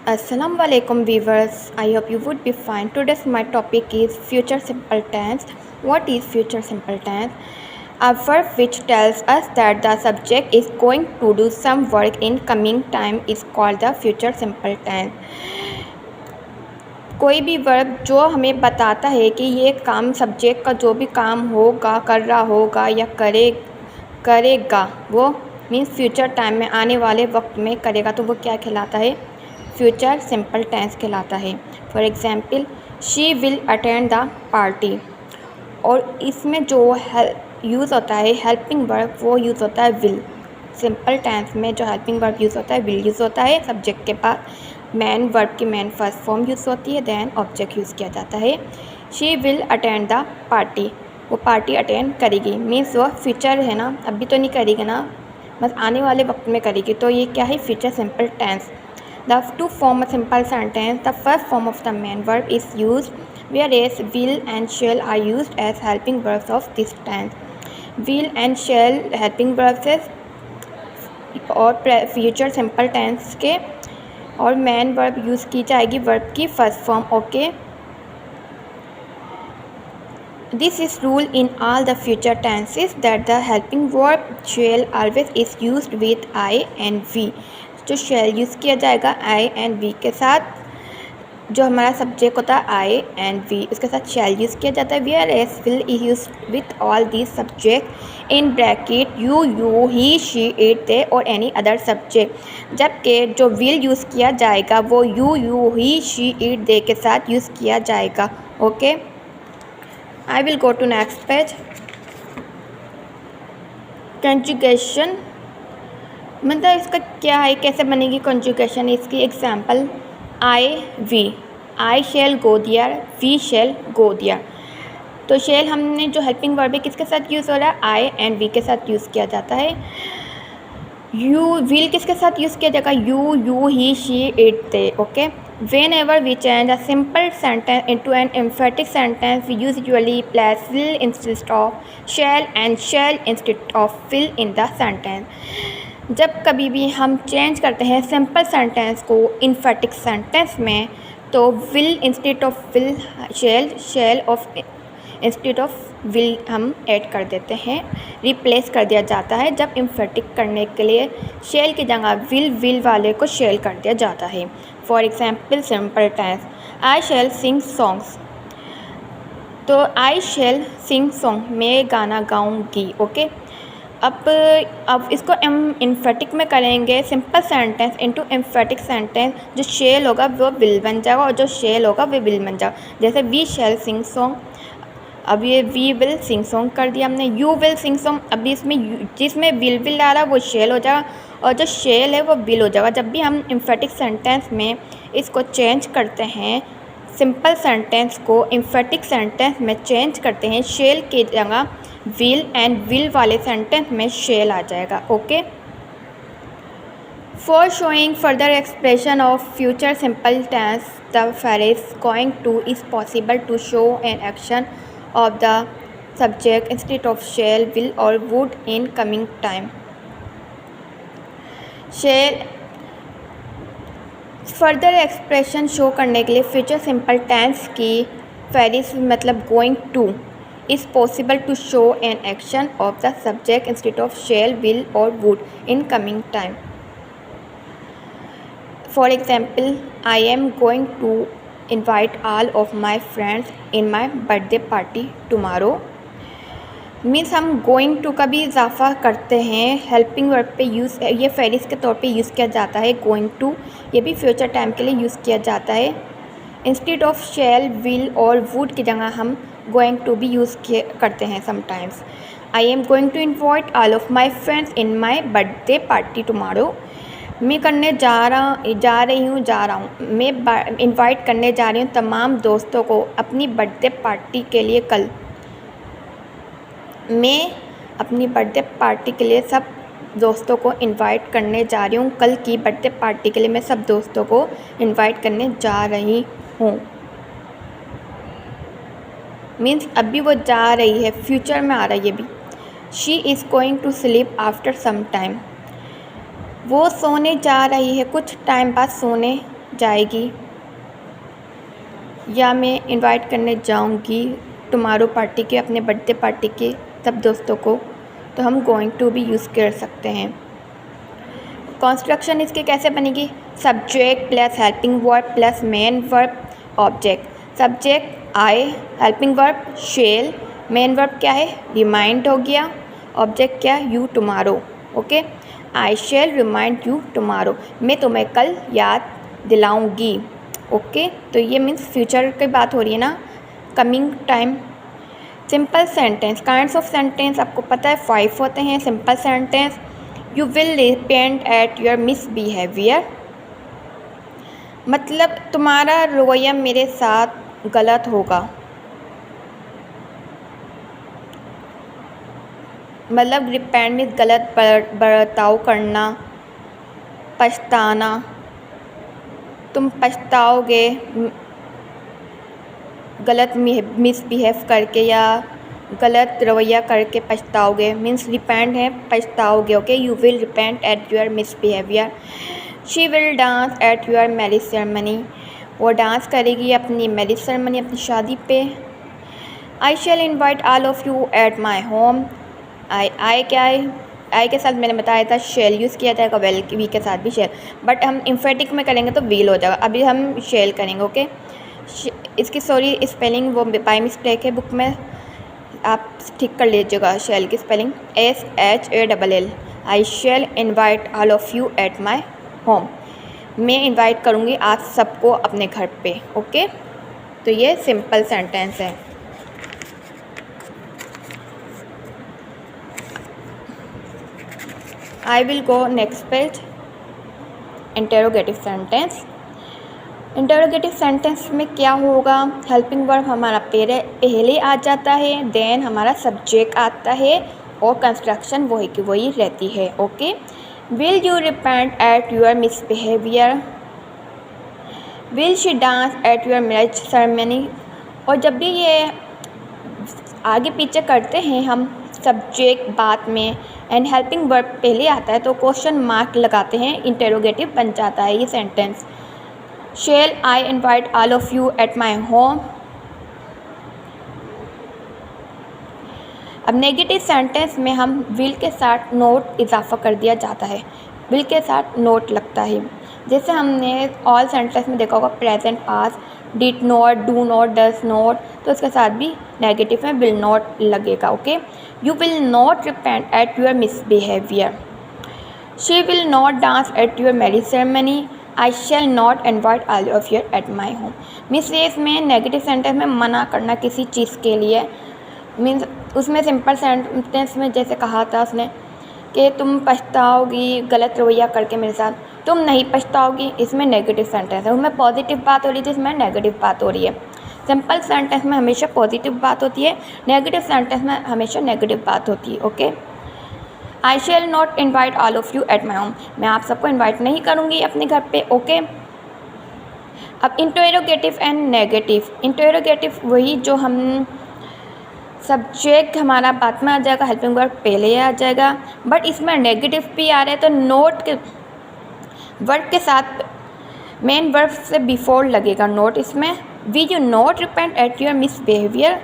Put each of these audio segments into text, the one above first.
Assalamu alaikum viewers. I hope you would be fine. Today's my topic is future simple tense. What is future simple tense? A verb which tells us that the subject is going to do some work in coming time is called the future simple tense. कोई भी verb जो हमें बताता है कि ये काम subject का जो भी काम होगा, कर रहा होगा या करेगा, वो मीन्स फ्यूचर टाइम में आने वाले वक्त में करेगा, तो वो क्या कहलाता है? फ्यूचर सिंपल टेंस कहलाता है। For example, she will attend the party. और इसमें जो यूज़ होता है हेल्पिंग वर्ब, वो यूज़ होता है विल। सिंपल टेंस में जो हेल्पिंग वर्ब यूज़ होता है विल यूज़ होता है। सब्जेक्ट के बाद मैन वर्ब की मैन फर्स्ट फॉर्म यूज़ होती है, देन ऑब्जेक्ट यूज़ किया जाता है। She will attend the party, वो पार्टी अटेंड करेगी, मीन्स वो फ्यूचर है ना, अभी तो नहीं करेगी ना, बस आने वाले वक्त में करेगी, तो ये क्या है? Future simple tense. The to form a simple sentence, the first form of the main verb is used, whereas will and shall are used as helping verbs of this tense. Will and shall helping verbs है और future simple tense के, और main verb use की जाएगी verb की first form. Okay, this is rule in all the future tenses that the helping verb shall always is used with I and we. जो shall use किया जाएगा I and we के साथ, जो हमारा सब्जेक्ट होता है I and we, उसके साथ shall यूज़ किया जाता है। whereas will is used with all these subject in bracket you, he, she, it, they और any other subject। जबकि जो will यूज़ किया जाएगा वो you, he, she, it, they के साथ यूज़ किया जाएगा। Okay, I will go to next page. Conjugation मतलब इसका क्या है, कैसे बनेगी कंजुगेशन? इसकी example I we, I shall go there, we shall go there. तो शेल हमने जो हेल्पिंग वर्ब है किसके साथ यूज़ हो रहा है? आई एंड वी के साथ यूज़ किया जाता है। यू विल किसके साथ यूज़ किया जाएगा? You, he, she, it, they. Okay, whenever we change a simple sentence into an emphatic sentence, we usually place will instead of shall and shall instead of will in the sentence. जब कभी भी हम change करते हैं simple sentence को इन्फेटिक sentence में, तो will instead of will shall, shall of instead of will हम ऐड कर देते हैं, रिप्लेस कर दिया जाता है। जब इन्फेटिक करने के लिए शैल की जगह विल वाले को शैल कर दिया जाता है। For example simple tense, I shall sing songs, तो आई शैल सिंग सॉन्ग, मैं गाना गाऊंगी। ओके, अब इसको इन्फेटिक में करेंगे simple sentence into emphatic sentence. जो शेल होगा वो विल बन जाएगा और जो शेल होगा वो विल बन जाएगा। जैसे वी शैल सिंग सॉन्ग, अब ये वी विल सिंग सॉन्ग कर दिया हमने। यू विल सिंग सॉन्ग, अभी इसमें जिसमें विल आ रहा है वो शेल हो जाएगा और जो शेल है वो विल हो जाएगा। जब भी हम एम्फेटिक सेंटेंस में इसको चेंज करते हैं, सिंपल सेंटेंस को एम्फेटिक सेंटेंस में चेंज करते हैं, शेल की जगह विल एंड विल वाले सेंटेंस में शेल आ जाएगा। Okay, for showing further expression of future simple tense, the phrase going to is possible to show an action of the subject instead of shall, will और would in coming time. Shall further expression show करने के लिए future simple tense की phrase मतलब going to is possible to show an action of the subject instead of shall, will or would in coming time. For example, I am going to invite all of my friends in my birthday party tomorrow. Means हम going to का भी इजाफा करते हैं, helping verb पे use, ये phrase के तौर पे यूज़ किया जाता है। गोइंग टू ये भी फ्यूचर टाइम के लिए यूज़ किया जाता है। इंस्टेड ऑफ शैल, विल और वुड की जगह हम गोइंग टू भी यूज़ करते हैं sometimes. I am going to invite all of my friends in my birthday party tomorrow, मैं करने जा रही हूँ, मैं इन्वाइट करने जा रही हूँ तमाम दोस्तों को अपनी बर्थडे पार्टी के लिए कल। मैं अपनी बर्थडे पार्टी के लिए सब दोस्तों को इनवाइट करने जा रही हूँ, कल की बर्थडे पार्टी के लिए मैं सब दोस्तों को इनवाइट करने जा रही हूँ। मीन्स अभी वो जा रही है, फ्यूचर में आ रहा है ये भी। She is going to sleep after some time, वो सोने जा रही है, कुछ टाइम बाद सोने जाएगी या मैं इनवाइट करने जाऊंगी टुमारो पार्टी के, अपने बर्थडे पार्टी के सब दोस्तों को, तो हम गोइंग टू भी यूज़ कर सकते हैं। कंस्ट्रक्शन इसकी कैसे बनेगी? Subject plus helping verb plus main verb object. Subject I, helping verb shall, main verb क्या है? रिमाइंड हो गया, ऑब्जेक्ट क्या? You tomorrow. Okay, I shall remind you tomorrow, मैं तुम्हें कल याद दिलाऊंगी। ओके, तो ये मीन्स फ्यूचर की बात हो रही है ना, coming time. Simple sentence, kinds of sentence आपको पता है 5 होते हैं। Simple sentence, you will repent at your misbehaviour, मतलब तुम्हारा रवैया मेरे साथ गलत होगा, मतलब रिपेंट मीन्स गलत बर्ताव करना, पछताना, तुम पछताओगे गलत मिसबिहेव करके या गलत रवैया करके पछताओगे, मीन्स रिपेंट है पछताओगे। Okay, you will repent at your misbehaviour. She will dance at your marriage ceremony, वो डांस करेगी अपनी मैरिज सेरेमनी, अपनी शादी पे। I shall invite all of you at my home, I क्या है? आई के साथ मैंने बताया था शेल यूज़ किया जाएगा, वेल वी के साथ भी शेल, बट हम इम्फेटिक में करेंगे तो वील हो जाएगा। अभी हम शेल करेंगे। ओके, इसकी सॉरी स्पेलिंग वो बाई मिस्टेक है बुक में, आप ठीक कर लीजिएगा। शेल की spelling SHALL। I shall invite all of you at my home, मैं इन्वाइट करूँगी आप सबको अपने घर पे। ओके, तो ये सिंपल सेंटेंस है। I will go next page, interrogative sentence. Interrogative sentence में क्या होगा? हेल्पिंग वर्ब हमारा पहले आ जाता है, देन हमारा सब्जेक्ट आता है और कंस्ट्रक्शन वही की वही रहती है। Okay, will you repent at your misbehaviour, will she dance at your marriage ceremony. और जब भी ये आगे पीछे करते हैं हम सब्जेक्ट बाद में एंड हेल्पिंग वर्ब पहले आता है तो क्वेश्चन मार्क लगाते हैं, इंटेरोगेटिव बन जाता है ये sentence. Shall I invite all of you at my home. अब नेगेटिव सेंटेंस में हम विल के साथ नोट इजाफा कर दिया जाता है, विल के साथ नोट लगता है। जैसे हमने ऑल सेंटेंस में देखा होगा present pass, did not, do not, does not, तो इसके साथ भी नेगेटिव में विल नॉट लगेगा। Okay, you will not repent at your misbehaviour, she will not dance at your marriage ceremony, I shall not invite all of you at my home. Means इसमें negative sentence में मना करना किसी चीज़ के लिए, means उसमें simple sentence में जैसे कहा था उसने कि तुम पछताओगी गलत रवैया करके मेरे साथ, तुम नहीं पछताओगी, इसमें नेगेटिव सेंटेंस है। उसमें पॉजिटिव बात हो रही थी, इसमें नेगेटिव बात हो रही है। सिंपल सेंटेंस में हमेशा पॉजिटिव बात होती है, नेगेटिव सेंटेंस में हमेशा नेगेटिव बात होती है। Okay, I shall not invite all of you at my home, मैं आप सबको इन्वाइट नहीं करूँगी अपने घर पे। ओके, अब इंटेरोगेटिव एंड नेगेटिव। इंटेरोगेटिव वही जो हम सब्जेक्ट हमारा बाद में आ जाएगा, हेल्पिंग वर्ब पहले आ जाएगा, बट इसमें नेगेटिव भी आ रहा है तो नोट के वर्ब के साथ मेन वर्ब से बिफोर लगेगा नोट। इसमें will you not repent at your misbehaviour,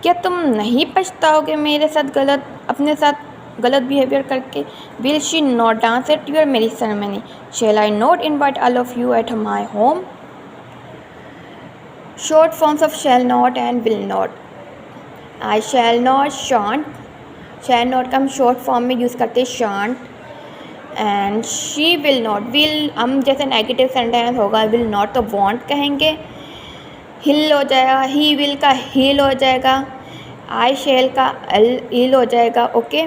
क्या तुम नहीं पछताओगे मेरे साथ अपने साथ गलत बिहेवियर करके। Will she not dance at your marriage ceremony, shall I not invite all of you at my home. Short forms of shall not and will not. I shall not, shan't, shall not का हम short form में use करते हैं shan't, and she will not, will हम जैसे negative sentence होगा will not तो won't कहेंगे, हिल हो जाएगा, ही विल का हिल हो जाएगा, आई शैल का इल हो जाएगा। ओके,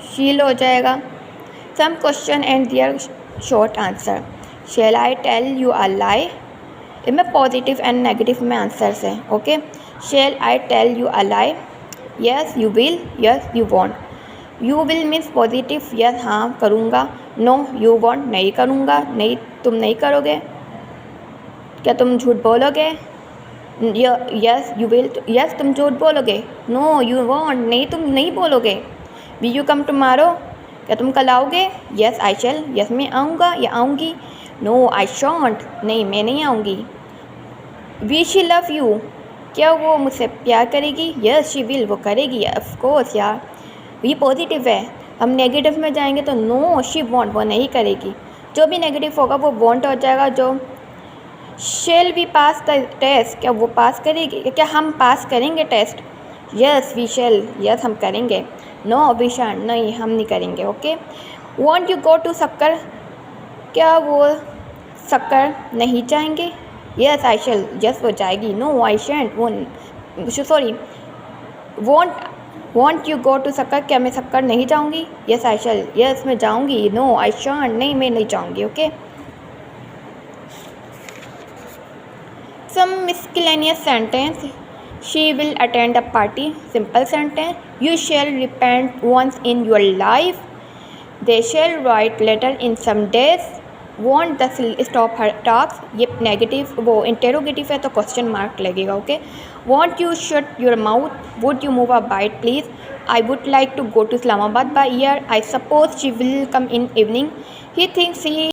शील हो जाएगा। Some question and their short answer. Shall I tell you a lie, इसमें पॉजिटिव एंड नेगेटिव में आंसर्स हैं। Okay, shall I tell you a lie, yes you will, yes you won't. You will means positive, yes हाँ करूँगा, no you want नहीं करूँगा, नहीं तुम नहीं करोगे, क्या तुम झूठ बोलोगे, यस यू विल, यस तुम झूठ बोलोगे, नो यू वॉन्ट नहीं तुम नहीं बोलोगे। विल यू कम टुमारो, क्या तुम कल आओगे? यस आई शैल, यस मैं आऊँगा या आऊँगी। नो आई शॉन्ट, नहीं मैं नहीं आऊँगी। वी शी लव यू, क्या वो मुझसे प्यार करेगी? यस शी विल, वो करेगी ऑफ कोर्स यार। वी पॉजिटिव है, हम नेगेटिव में जाएंगे तो नो शी वॉन्ट, वो नहीं करेगी। जो भी नेगेटिव होगा वो वॉन्ट हो जाएगा। जो shall we pass the test, क्या वो पास करेगी? क्या हम पास करेंगे test? Yes we shall, yes हम करेंगे। नो वी शांट, नहीं हम नहीं करेंगे। Okay. Won't you go to शक्कर, क्या वो शक्कर नहीं जाएंगे? यस आई शेल, यस वो जाएगी। नो आई शेंट, वो sorry won't you go to शक्कर, क्या मैं शक्कर नहीं जाऊँगी? यस आई शेल, यस मैं जाऊँगी। नो आई शांट, नहीं मैं नहीं जाऊँगी। Okay. Some miscellaneous sentence. She will attend a party. Simple sentence. You shall repent once in your life. They shall write letter in some days. Want the stop her talks. ये negative वो interrogative है तो question mark लगेगा। Okay. Want you shut your mouth. Would you move a bite please? I would like to go to Islamabad by air. I suppose she will come in evening. He thinks he